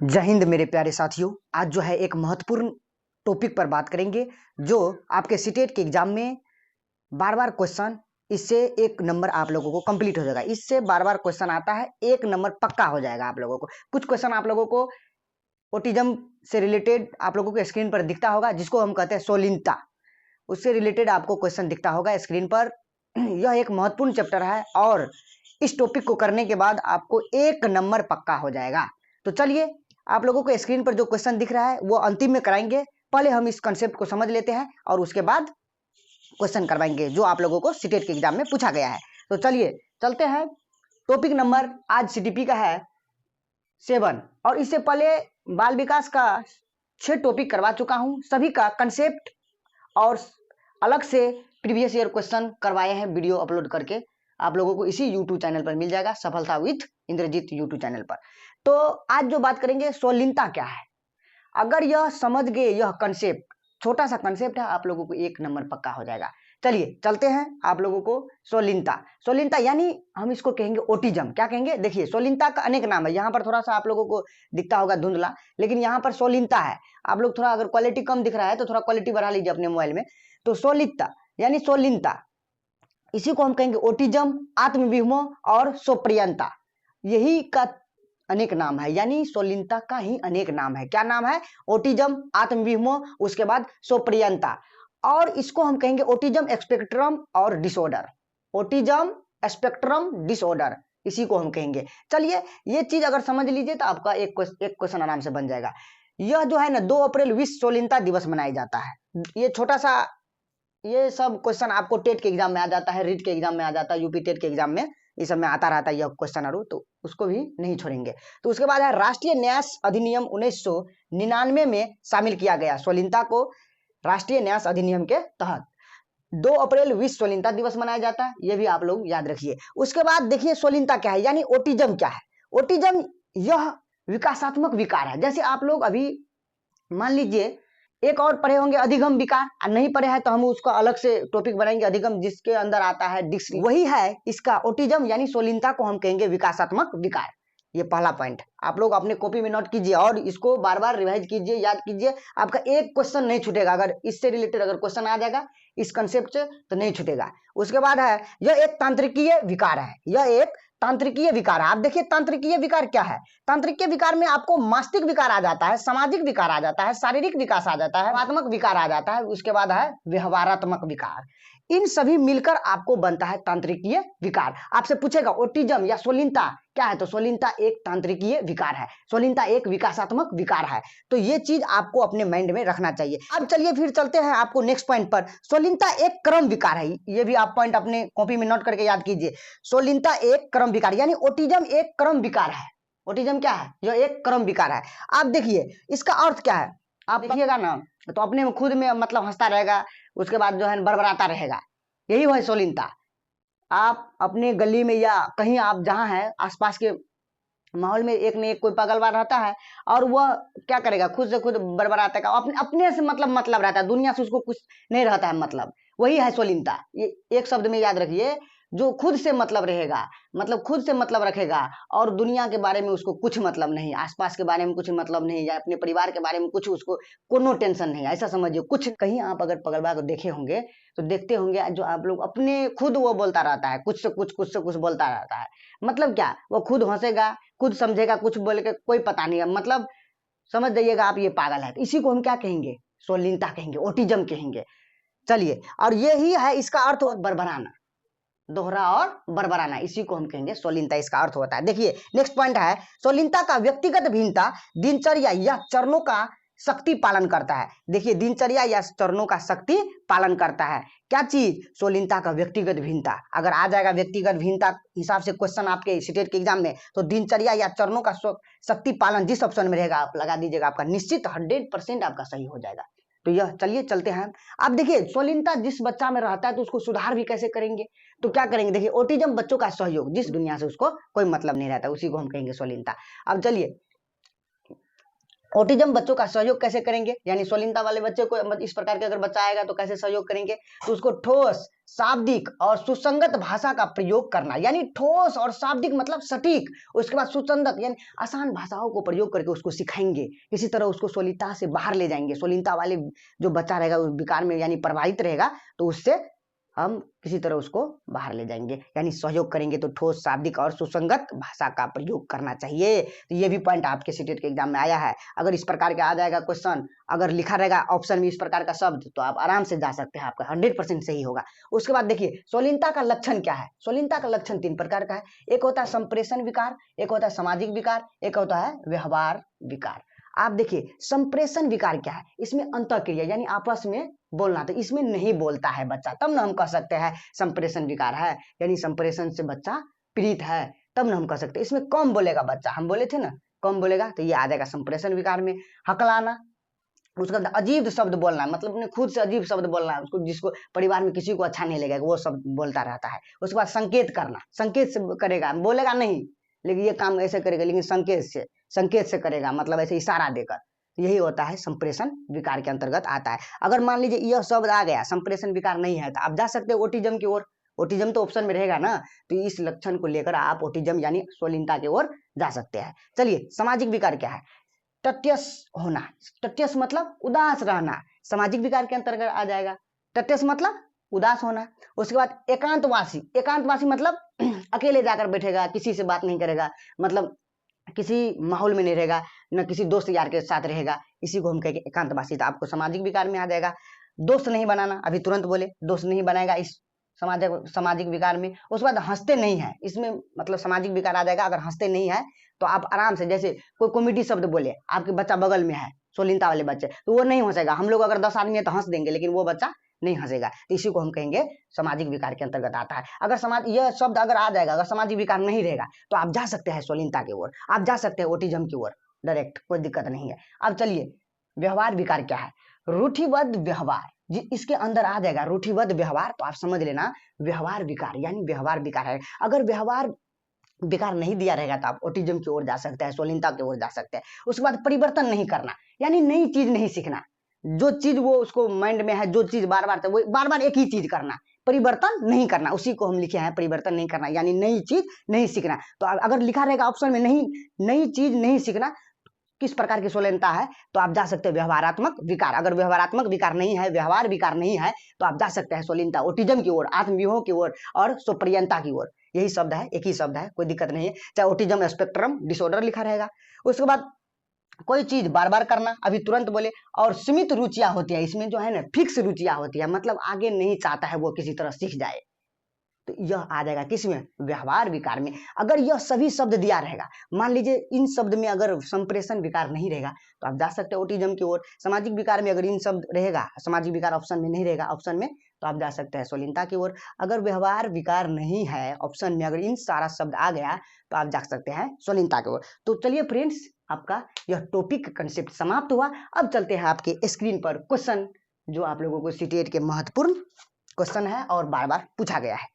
जय हिंद मेरे प्यारे साथियों। आज जो है एक महत्वपूर्ण टॉपिक पर बात करेंगे जो आपके सीटेट के एग्जाम में बार बार क्वेश्चन, इससे एक नंबर आप लोगों को कंप्लीट हो जाएगा। इससे बार बार क्वेश्चन आता है, एक नंबर पक्का हो जाएगा आप लोगों को। कुछ क्वेश्चन आप लोगों को ऑटिज्म से रिलेटेड आप लोगों को स्क्रीन पर दिखता होगा, जिसको हम कहते हैं सोलिनता। उससे रिलेटेड आपको क्वेश्चन दिखता होगा स्क्रीन पर। यह एक महत्वपूर्ण चैप्टर है और इस टॉपिक को करने के बाद आपको एक नंबर पक्का हो जाएगा। तो चलिए, आप लोगों को स्क्रीन पर जो क्वेश्चन दिख रहा है वो अंतिम में कराएंगे। पहले हम इस कंसेप्ट को समझ लेते हैं और उसके बाद क्वेश्चन करवाएंगे जो आप लोगों को सीटेट के एग्जाम में पूछा गया है। तो चलिए चलते हैं। टॉपिक नंबर आज सीटीपी का है 7 और इससे पहले बाल विकास का 6 टॉपिक करवा चुका हूं। सभी का कंसेप्ट और अलग से प्रीवियस ईयर क्वेश्चन करवाए हैं वीडियो अपलोड करके। आप लोगों को इसी यूट्यूब चैनल पर मिल जाएगा, सफलता विथ इंद्रजीत यूट्यूब चैनल पर। तो आज जो बात करेंगे सोलिनता क्या है। अगर यह समझ गए, यह कंसेप्ट छोटा सा कंसेप्ट है, आप लोगों को एक नंबर पक्का हो जाएगा। चलिए चलते हैं आप लोगों को। सोलिनता यानी हम इसको कहेंगे ओटिज्म। क्या कहेंगे? देखिए, सोलिनता का अनेक नाम है। यहाँ पर थोड़ा सा आप लोगों को दिखता होगा धुंधला, लेकिन यहाँ पर सोलिनता है। आप लोग थोड़ा अगर क्वालिटी कम दिख रहा है तो थोड़ा क्वालिटी बढ़ा लीजिए अपने मोबाइल में। तो सोलिनता यानी सोलिनता, इसी को हम कहेंगे ओटिज्म, आत्मविहिमो और सोप्रियंता। यही का अनेक नाम है, यानी सोलिनता का ही अनेक नाम है। क्या नाम है? ओटिज्म, आत्मविहिमो, उसके बाद सोप्रियंता। और इसको हम कहेंगे ओटिज्म स्पेक्ट्रम और डिसऑर्डर। ओटिज्म स्पेक्ट्रम डिसऑर्डर, इसी को हम कहेंगे। चलिए, ये चीज अगर समझ लीजिए तो आपका एक क्वेश्चन आराम से बन जाएगा। यह जो है ना, 2 अप्रैल विश्व सोलिनता दिवस मनाया जाता है। ये छोटा सा, ये सब क्वेश्चन आपको टेट के एग्जाम में आ जाता है, रीट के एग्जाम में आ जाता है, यूपी टेट के एग्जाम में इस सब में आता रहता है यह क्वेश्चन आरू, तो उसको भी नहीं छोड़ेंगे। तो उसके बाद है राष्ट्रीय न्यास अधिनियम 1999 में शामिल किया गया सोलिनता को। राष्ट्रीय न्यास अधिनियम के तहत 2 अप्रैल विश्व सोलिनता दिवस मनाया जाता है, यह भी आप लोग याद रखिए। उसके बाद देखिए सोलिनता क्या है, यानी ओटिज्म क्या है। ओटिज्म यह विकासात्मक विकार है। जैसे आप लोग अभी मान लीजिए एक और पढ़े होंगे अधिगम विकार, नहीं पढ़े हैं तो हम उसका अलग से टॉपिक बनाएंगे। अधिगम जिसके अंदर आता है डिक्स, वही है इसका ओटिज्म, यानी सोलिनता को हम कहेंगे विकासात्मक विकार। ये पहला पॉइंट आप लोग अपने कॉपी में नोट कीजिए और इसको बार बार रिवाइज कीजिए, याद कीजिए। आपका एक क्वेश्चन नहीं छूटेगा। अगर इससे रिलेटेड अगर क्वेश्चन आ जाएगा इस कंसेप्ट से तो नहीं छूटेगा। उसके बाद है यह एक तांत्रिकीय विकार है। यह एक तांत्रिकीय विकार है। आप देखिए तांत्रिकीय विकार क्या है। तांत्रिकीय विकार में आपको मानसिक विकार आ जाता है, सामाजिक विकार आ जाता है, शारीरिक विकास आ जाता है, भावनात्मक विकार आ जाता है, उसके बाद है व्यवहारात्मक विकार। इन सभी मिलकर आपको बनता है तांत्रिकीय विकार। आपसे पूछेगा ओटिज्म या सोलिनता क्या है, तो सोलिनता एक तांत्रिकीय विकार है, सोलिनता एक विकासात्मक विकार है। तो ये चीज आपको अपने माइंड में रखना चाहिए। अब चलिए फिर चलते हैं आपको नेक्स्ट पॉइंट पर। सोलिनता एक क्रम विकार है, ये भी आप पॉइंट अपने कॉपी में नोट करके याद कीजिए। सोलिनता एक क्रम विकार, यानी ओटिज्म एक क्रम विकार है। ओटिज्म क्या है? यह एक क्रम विकार है। आप देखिए इसका अर्थ क्या है, आप देखिएगा ना तो अपने में खुद में मतलब हंसता रहेगा, उसके बाद जो है बड़बड़ाता रहेगा, यही है सोलिनता। आप अपने गली में या कहीं आप जहां है आसपास के माहौल में एक न एक कोई पागलवार रहता है और वह क्या करेगा, खुद से खुद बड़बड़ाता है, अपने से मतलब रहता है, दुनिया से उसको कुछ नहीं रहता है मतलब। वही है सोलिनता। ये एक शब्द में याद रखिए, जो खुद से मतलब रहेगा, मतलब खुद से मतलब रखेगा और दुनिया के बारे में उसको कुछ मतलब नहीं, आसपास के बारे में कुछ मतलब नहीं, या अपने परिवार के बारे में कुछ उसको कोनो टेंशन नहीं, ऐसा समझिए। कुछ कहीं आप अगर पगलवा को देखे होंगे तो देखते होंगे जो आप लोग अपने खुद वो बोलता रहता है, कुछ से कुछ बोलता रहता है। मतलब क्या, वो खुद हंसेगा, खुद समझेगा, कुछ बोल के कोई पता नहीं है, मतलब समझ जाइएगा आप ये पागल है। तो इसी को हम क्या कहेंगे? सोलिनता कहेंगे, ओटिज्म कहेंगे। चलिए, और ये ही है इसका अर्थ बरबराना, दोहरा और बरबराना, इसी को हम कहेंगे सोलिनता, इसका अर्थ होता है। देखिए नेक्स्ट पॉइंट है सोलिनता का व्यक्तिगत भिन्नता दिनचर्या या चरणों का शक्ति पालन करता है। देखिए दिनचर्या या चरणों का शक्ति पालन करता है। क्या चीज? सोलिनता का व्यक्तिगत भिन्नता। अगर आ जाएगा व्यक्तिगत भिन्नता हिसाब से क्वेश्चन आपके सीटेट के एग्जाम में, तो दिनचर्या या चरणों का शक्ति पालन जिस ऑप्शन में रहेगा आप लगा दीजिएगा, आपका निश्चित 100% आपका सही हो जाएगा। तो यह चलिए चलते हैं। आप देखिए सोलिनता जिस बच्चा में रहता है तो उसको सुधार भी कैसे करेंगे, तो क्या करेंगे? देखिए ओटिज्म बच्चों का सहयोग, जिस दुनिया से उसको कोई मतलब नहीं रहता, उसी को हम कहेंगे सोलिनता। अब चलिए ऑटिज्म बच्चों का सहयोग कैसे करेंगे, यानी सोलिनता वाले बच्चे को इस प्रकार के अगर बच्चा आएगा तो कैसे सहयोग करेंगे, तो उसको ठोस, शाब्दिक और सुसंगत भाषा का प्रयोग करना, यानी ठोस और शाब्दिक मतलब सटीक, उसके बाद सुसंगत यानी आसान भाषाओं को प्रयोग करके उसको सिखाएंगे, इसी तरह उसको सोलिनता से बाहर ले जाएंगे। सोलिनता वाले जो बच्चा रहेगा उस विकार में यानी प्रभावित रहेगा, तो उससे हम किसी तरह उसको बाहर ले जाएंगे, यानी सहयोग करेंगे। तो ठोस, शाब्दिक और सुसंगत भाषा का प्रयोग करना चाहिए। तो ये भी पॉइंट आपके सीटेट के एग्जाम में आया है। अगर इस प्रकार का आ जाएगा क्वेश्चन, अगर लिखा रहेगा ऑप्शन में इस प्रकार का शब्द, तो आप आराम से जा सकते हैं, आपका 100% सही होगा। उसके बाद देखिए सोलिनता का लक्षण क्या है। सोलिनता का लक्षण 3 प्रकार का है। एक होता है संप्रेषण विकार, एक होता है सामाजिक विकार, एक होता है व्यवहार विकार। आप देखिए संप्रेषण विकार क्या है, इसमें अंतःक्रिया यानी आपस में बोलना, तो इसमें नहीं बोलता है बच्चा, तब ना हम कह सकते हैं संप्रेषण विकार है, यानी संप्रेषण से बच्चा पीड़ित है, तब ना हम कह सकते। इसमें कम बोलेगा बच्चा, हम बोले थे ना कम बोलेगा, तो ये आ जाएगा संप्रेषण विकार में। हकलाना, उसका अजीब शब्द बोलना, मतलब अपने खुद से अजीब शब्द बोलना, उसको जिसको परिवार में किसी को अच्छा नहीं लगेगा वो शब्द बोलता रहता है। उसके बाद संकेत करना, संकेत से करेगा, बोलेगा नहीं लेकिन ये काम ऐसे करेगा, लेकिन संकेत से करेगा, मतलब ऐसे इशारा देकर, यही होता है संप्रेषण विकार के अंतर्गत आता है। अगर मान लीजिए यह शब्द आ गया, संप्रेषण विकार नहीं है, तो आप जा सकते हैं ओटिज्म की ओर। ओटिज्म तो ऑप्शन में रहेगा ना, तो इस लक्षण को लेकर आप ओटिज्म यानी सोलिनता की ओर जा सकते हैं। चलिए सामाजिक विकार क्या है, तटस्थ होना, तटस्थ मतलब उदास रहना, सामाजिक विकार के अंतर्गत आ जाएगा। तटस्थ मतलब उदास होना। उसके बाद एकांतवासी, एकांतवासी मतलब अकेले जाकर बैठेगा, किसी से बात नहीं करेगा, मतलब किसी माहौल में नहीं रहेगा, न किसी दोस्त यार के साथ रहेगा, इसी को हम कहेंगे एकांतवासी। तो आपको सामाजिक विकार में आ जाएगा। दोस्त नहीं बनाना, अभी तुरंत बोले दोस्त नहीं बनाएगा इस सामाजिक विकार में। उसके बाद हंसते नहीं है, इसमें मतलब सामाजिक विकार आ जाएगा। अगर हंसते नहीं है तो आप आराम से, जैसे कोई कॉमेडी शब्द बोले, आपके बच्चा बगल में है सोलिनता वाले बच्चे, तो वो नहीं हंसेगा। हम लोग अगर 10 आदमी है तो हंस देंगे, लेकिन वो बच्चा नहीं हंसेगा, तो इसी को हम कहेंगे सामाजिक विकार के अंतर्गत आता है। अगर समाज यह शब्द अगर आ जाएगा, अगर सामाजिक विकार नहीं रहेगा, तो आप जा सकते हैं सोलिनता की ओर, आप जा सकते हैं ओटिज्म की ओर डायरेक्ट, कोई दिक्कत नहीं है। अब चलिए व्यवहार विकार क्या है, रूढ़िबद्ध व्यवहार, इसके अंदर आ जाएगा रूढ़िबद्ध व्यवहार, तो आप समझ लेना व्यवहार विकार यानी व्यवहार विकार है। अगर व्यवहार विकार नहीं दिया रहेगा तो आप ऑटिज्म की ओर जा सकते हैं, सोलिनता की ओर जा सकते हैं। उसके बाद परिवर्तन नहीं करना, यानी नई चीज नहीं सीखना, जो चीज वो उसको माइंड में है, जो चीज बार बार वो बार बार एक ही चीज करना, परिवर्तन नहीं करना, उसी को हम लिखे हैं परिवर्तन नहीं करना, यानी नई चीज नहीं सीखना। तो अगर लिखा रहेगा ऑप्शन में नहीं, नई चीज नहीं सीखना, किस प्रकार की सोलिनता है, तो आप जा सकते हैं व्यवहारात्मक विकार। अगर व्यवहारात्मक विकार नहीं है, व्यवहार विकार नहीं है, तो आप जा सकते हैं सोलिनता ओटिज्म की ओर, आत्मवियोग की ओर और सुप्रियंता की ओर। यही शब्द है, एक ही शब्द है, कोई दिक्कत नहीं है, चाहे ओटिज्म स्पेक्ट्रम डिसऑर्डर लिखा रहेगा। उसके बाद कोई चीज बार बार करना, अभी तुरंत बोले, और सीमित रुचियां होती है, इसमें जो है ना फिक्स रुचियां होती है, मतलब आगे नहीं चाहता है वो किसी तरह सीख जाए, तो यह आ जाएगा किसमें, व्यवहार विकार में। अगर यह सभी शब्द दिया रहेगा, मान लीजिए इन शब्द में अगर संप्रेषण विकार नहीं रहेगा, तो आप जा सकते हैं ओटिज्म की ओर। सामाजिक विकार में अगर इन शब्द रहेगा, सामाजिक विकार ऑप्शन में नहीं रहेगा, ऑप्शन में, तो आप जा सकते हैं सोलिनता की ओर। अगर व्यवहार विकार नहीं है ऑप्शन में, अगर इन सारा शब्द आ गया, तो आप जा सकते हैं सोलिनता की ओर। तो चलिए फ्रेंड्स, आपका यह टॉपिक कंसेप्ट समाप्त हुआ। अब चलते हैं आपके स्क्रीन पर क्वेश्चन, जो आप लोगों को सीटेट के महत्वपूर्ण क्वेश्चन है और बार बार पूछा गया है।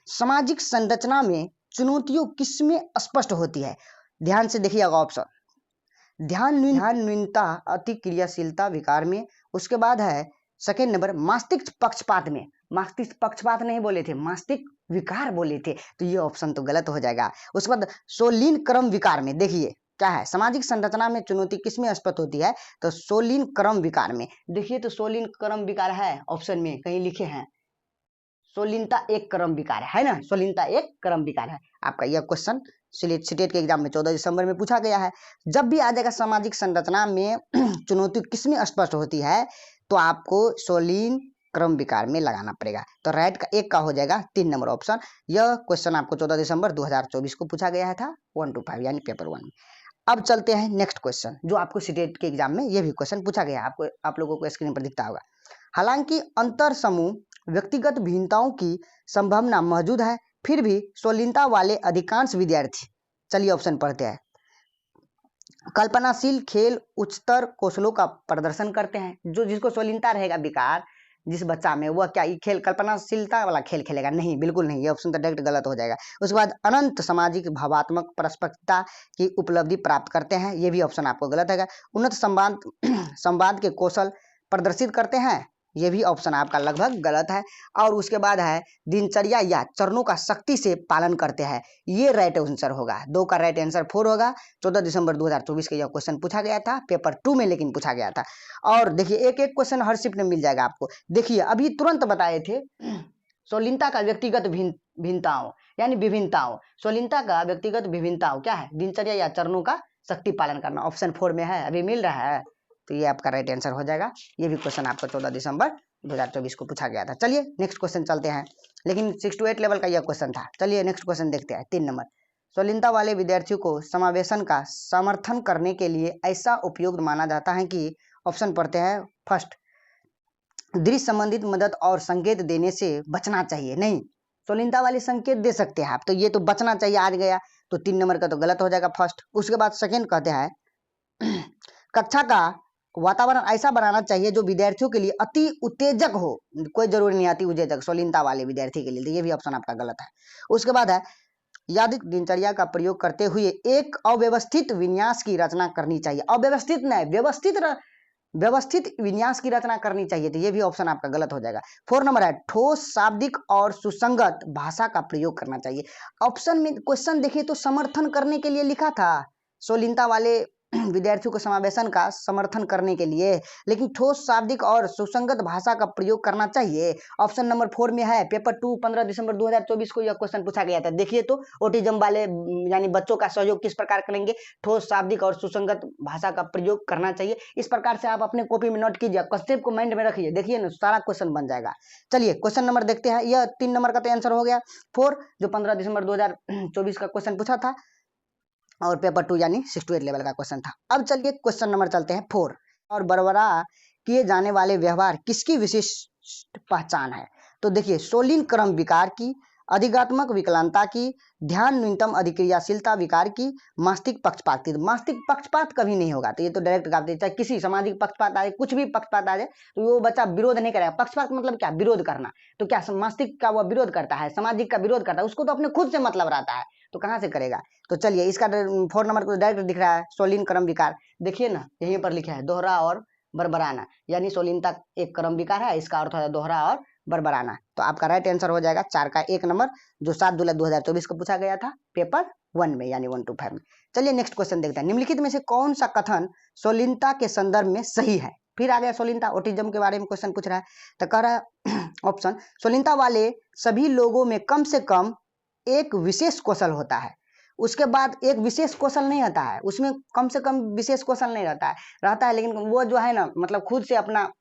सामाजिक संरचना में चुनौतियों किसमें स्पष्ट होती है, ध्यान से देखिएगा ऑप्शन, ध्यानहीनता अति क्रियाशीलता विकार में। उसके बाद है सेकेंड नंबर मस्तिष्क पक्षपात में, मस्तिष्क पक्षपात नहीं बोले थे, मस्तिष्क विकार बोले थे, तो ये ऑप्शन तो गलत हो जाएगा। उसके बाद सोलिन क्रम विकार में, देखिए क्या है, सामाजिक संरचना में चुनौती किसमें स्पष्ट होती है, तो सोलिन क्रम विकार में। देखिए तो सोलिन क्रम विकार है ऑप्शन में, कहीं लिखे हैं सोलिनता एक क्रम विकार है ना, सोलिनता एक क्रम विकार है। आपका यह क्वेश्चन सीटेट के एग्जाम में 14 दिसंबर में पूछा गया है। जब भी आ जाएगा सामाजिक संरचना में चुनौती किसमें स्पष्ट होती है, तो आपको सोलिन क्रम विकार में लगाना पड़ेगा। तो राइट का एक का हो जाएगा 3 नंबर ऑप्शन। यह क्वेश्चन आपको 14 दिसंबर 2024 को पूछा गया था 1 to 5 यानी पेपर 1 में। अब चलते हैं नेक्स्ट क्वेश्चन, जो आपको सीटेट के एग्जाम में यह भी क्वेश्चन पूछा गया है, आपको आप लोगों को स्क्रीन पर दिखता होगा। हालांकि अंतर समूह व्यक्तिगत भिन्नताओं की संभावना मौजूद है, फिर भी सोलिनता वाले अधिकांश विद्यार्थी, चलिए ऑप्शन पढ़ते हैं, कल्पनाशील खेल उच्चतर कौशलों का प्रदर्शन करते हैं। जो जिसको सोलिनता रहेगा विकार, जिस बच्चा में, वह क्या ये खेल कल्पनाशीलता वाला खेल खेलेगा? नहीं, बिल्कुल नहीं, ये ऑप्शन तो डायरेक्ट गलत हो जाएगा। उसके बाद अनंत सामाजिक भावात्मक परस्परिकता की उपलब्धि प्राप्त करते हैं, ये भी ऑप्शन आपको गलत है। उन्नत संवाद संवाद के कौशल प्रदर्शित करते हैं, ये भी ऑप्शन आपका लगभग गलत है। और उसके बाद है दिनचर्या या चरणों का सख्ती से पालन करते हैं, ये राइट आंसर होगा। 2 का राइट आंसर 4 होगा। 14 दिसंबर 2024 का यह क्वेश्चन पूछा गया था, पेपर 2 में लेकिन पूछा गया था। और देखिए एक एक क्वेश्चन हर शिफ्ट में मिल जाएगा आपको। देखिए अभी तुरंत बताए थे सोलिनता का व्यक्तिगत भिन्नताओं यानी विभिन्नताओं, सोलिनता का व्यक्तिगत विभिन्नताओं क्या है? दिनचर्या या चरणों का सख्ती पालन करना, ऑप्शन 4 में है, अभी मिल रहा है, तो ये आपका राइट आंसर हो जाएगा। ये भी क्वेश्चन आपको 14 दिसंबर 2024 को पूछा गया था। चलिए नेक्स्ट क्वेश्चन चलते हैं, लेकिन 6 to 8 लेवल का यह क्वेश्चन था। चलिए नेक्स्ट क्वेश्चन देखते हैं, 3 नंबर। सोलिनता वाले विद्यार्थियों को समावेशन का समर्थन करने के लिए ऐसा उपयुक्त माना जाता है कि, ऑप्शन पढ़ते हैं, फर्स्ट, दृश्य संबंधित मदद और संकेत देने से बचना चाहिए। नहीं, सोलिनता वाले संकेत दे सकते हैं आप, तो ये तो बचना चाहिए आज गया, तो 3 नंबर का तो गलत हो जाएगा फर्स्ट। उसके बाद सेकेंड कहते हैं कक्षा का वातावरण ऐसा बनाना चाहिए जो विद्यार्थियों के लिए अति उत्तेजक हो, कोई जरूरी नहीं अति उत्तेजक, सोलिनता वाले विद्यार्थी के लिए, तो ये भी ऑप्शन आपका गलत है। उसके बाद है यादिक दिनचर्या का प्रयोग करते हुए एक अव्यवस्थित विन्यास की रचना करनी चाहिए, अव्यवस्थित नहीं, व्यवस्थित विन्यास की रचना करनी चाहिए, तो ये भी ऑप्शन आपका गलत हो जाएगा। 4 नंबर है ठोस शाब्दिक और सुसंगत भाषा का प्रयोग करना चाहिए। ऑप्शन में क्वेश्चन देखिए तो समर्थन करने के लिए लिखा था, सोलिनता वाले विद्यार्थियों को समावेशन का समर्थन करने के लिए, लेकिन ठोस शाब्दिक और सुसंगत भाषा का प्रयोग करना चाहिए, ऑप्शन नंबर 4 में है। पेपर 2 15 दिसंबर 2024 को यह क्वेश्चन पूछा गया था। देखिए तो ऑटिज्म वाले यानी बच्चों का सहयोग किस प्रकार करेंगे, ठोस शाब्दिक और सुसंगत भाषा का प्रयोग करना चाहिए। इस प्रकार से आप अपने कॉपी में नोट कीजिए, कंसेप्ट को माइंड में रखिए, देखिए ना सारा क्वेश्चन बन जाएगा। चलिए क्वेश्चन नंबर देखते हैं, यह 3 नंबर का तो आंसर हो गया 4, जो 15 दिसंबर 2024 का क्वेश्चन पूछा था, और पेपर 2 यानी 6 to 8 लेवल का क्वेश्चन था। अब चलिए क्वेश्चन नंबर चलते हैं 4, और बरबरा किए जाने वाले व्यवहार किसकी विशिष्ट पहचान है? तो देखिए सोलिन क्रम विकार की, अधिगात्मक विकलांगता की, ध्यान न्यूनतम अधिक्रियाशीलता विकार की, मास्तिक पक्षपात की। मास्तिक पक्षपात कभी नहीं होगा, तो ये तो डायरेक्ट गाते, चाहे किसी सामाजिक पक्षपात आ जाए, कुछ भी पक्षपात आ जाए, तो वो बच्चा विरोध नहीं करेगा। पक्षपात मतलब क्या? विरोध करना। तो क्या मास्तिक का वह विरोध करता है, सामाजिक का विरोध करता है, उसको तो अपने खुद से मतलब रहता है, तो कहाँ से करेगा? तो चलिए इसका 4 नंबर को डायरेक्ट दिख रहा है, सोलिन क्रम विकार, देखिए ना यहीं पर लिखा है दोहरा और बरबराना, यानी सोलिनता एक क्रम विकार है, इसका अर्थ है दोहरा और बरबराना, तो आपका राइट आंसर हो जाएगा 4 का 1 नंबर, जो 7 जुलाई 2024 को पूछा गया था पेपर 1 में, यानी 1 to 5 में। चलिए नेक्स्ट क्वेश्चन देखते हैं, निम्नलिखित में से कौन सा कथन सोलिनता के संदर्भ में सही है? फिर आ गया सोलिनता, ऑटिज्म के बारे में क्वेश्चन पूछ रहा है, तो कह रहा है ऑप्शन, सोलिनता वाले सभी लोगों में कम से कम एक विशेष कौशल होता है। उसके बाद एक विशेष कौशल नहीं आता है, उसमें कम से कम विशेष कौशल नहीं रहता है, लेकिन वो जो है ना, मतलब खुद से अपना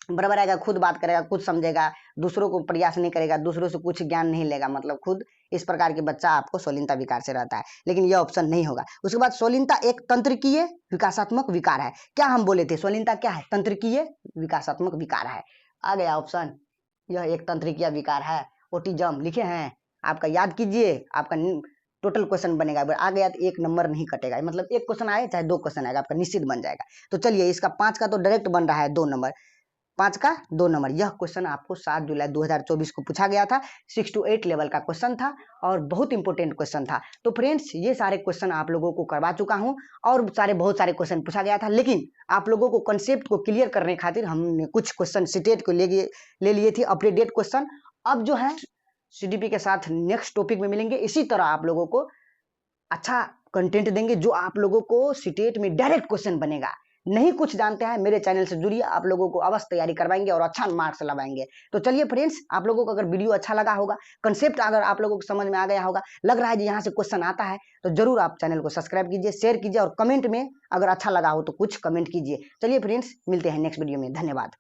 बराबर आएगा, खुद बात करेगा, खुद समझेगा, दूसरों को प्रयास नहीं करेगा, दूसरों से कुछ ज्ञान नहीं लेगा, मतलब खुद इस प्रकार के बच्चा आपको सोलिनता विकार से रहता है, लेकिन यह ऑप्शन नहीं होगा। उसके बाद सोलिनता एक तंत्रिकीय विकासात्मक विकार है। क्या हम बोले थे, सोलिनता क्या है? तंत्रिकीय विकासात्मक विकार है। आ गया ऑप्शन, यह एक तंत्रिकीय विकार है, ऑटिज्म लिखे हैं, आपका याद कीजिए, आपका टोटल क्वेश्चन बनेगा। अगर आ गया तो 1 नंबर नहीं कटेगा, मतलब 1 क्वेश्चन आए चाहे 2 क्वेश्चन आएगा, आपका निश्चित बन जाएगा। तो चलिए इसका 5 का तो डायरेक्ट बन रहा है 2 नंबर, 5 का 2 नंबर। यह क्वेश्चन आपको 7 जुलाई 2024 को पूछा गया था, 6 to 8 लेवल का क्वेश्चन था और बहुत इंपॉर्टेंट क्वेश्चन था। तो फ्रेंड्स ये सारे क्वेश्चन आप लोगों को करवा चुका हूं, और बहुत सारे क्वेश्चन पूछा गया था, लेकिन आप लोगों को कंसेप्ट को क्लियर करने खातिर हमने कुछ क्वेश्चन सीटेट को ले लिए थे अपडेटेड क्वेश्चन। अब जो है CDP के साथ नेक्स्ट टॉपिक में मिलेंगे, इसी तरह आप लोगों को अच्छा कंटेंट देंगे, जो आप लोगों को सीटेट में डायरेक्ट क्वेश्चन बनेगा। नहीं कुछ जानते हैं, मेरे चैनल से जुड़िए, आप लोगों को अवश्य तैयारी करवाएंगे और अच्छा मार्क्स लगाएंगे। तो चलिए फ्रेंड्स, आप लोगों को अगर वीडियो अच्छा लगा होगा, कंसेप्ट अगर आप लोगों को समझ में आ गया होगा, लग रहा है जी यहाँ से क्वेश्चन आता है, तो जरूर आप चैनल को सब्सक्राइब कीजिए, शेयर कीजिए, और कमेंट में अगर अच्छा लगा हो तो कुछ कमेंट कीजिए। चलिए फ्रेंड्स, मिलते हैं नेक्स्ट वीडियो में, धन्यवाद।